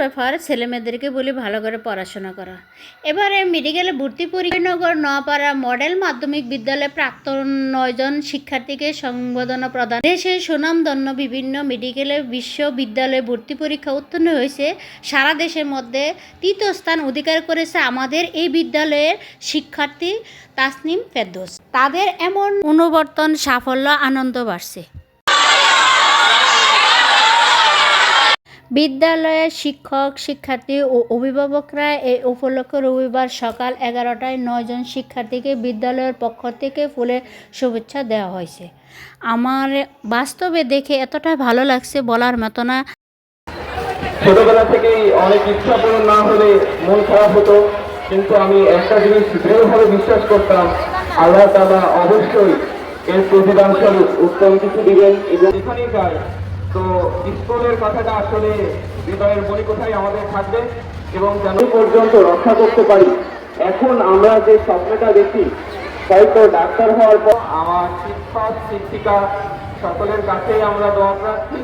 ব্যাপার, ছেলেমেয়েদেরকে বলি ভালো করে পড়াশোনা করা। এবারে মেডিকেলে ভর্তি পরীক্ষানগর নোয়াপাড়া মডেল মাধ্যমিক বিদ্যালয়ে প্রাক্তন 9 জন শিক্ষার্থীকে সংবর্ধনা প্রদান। দেশের সুনামধন্য বিভিন্ন মেডিকেলে বিশ্ববিদ্যালয়ে ভর্তি পরীক্ষা উত্তীর্ণ হয়েছে। সারা দেশের মধ্যে তৃতীয় স্থান অধিকার করেছে আমাদের এই বিদ্যালয়ের শিক্ষার্থী তাসনিম ফেরদৌস। তাদের এমন অনুবর্তন সাফল্য আনন্দ বাড়ছে। বিদ্যালয়ের শিক্ষক, শিক্ষার্থী ও অভিভাবকরা এই উপলক্ষে রবিবার সকাল 11টায় 9 জন শিক্ষার্থীকে বিদ্যালয়ের পক্ষ থেকে ফুলের শুভেচ্ছা দেওয়া হয়েছে। আমার বাস্তবে দেখে এতটা ভালো লাগছে বলার মতো না। ছোটবেলা থেকেই অনেক ইচ্ছা পূরণ না হলে মন খারাপ হতো, কিন্তু আমি একটা জিনিস দৃঢ়ভাবে বিশ্বাস করতাম, আল্লাহ তাআলা অবশ্যই এর প্রতিদান স্বরূপ উত্তম কিছু দিবেন। এবং এখানেই যাই তো স্কুলের কথাটা আসলে হৃদয়ের মণিকোঠায় আমাদের থাকবে এবং যেন পর্যন্ত রক্ষা করতে পারি। এখন আমরা যে স্বপ্নটা দেখি, হয়তো ডাক্তার হওয়ার পর আমার শিক্ষক শিক্ষিকা সকলের কাছেই আমরা দোয়া প্রার্থী।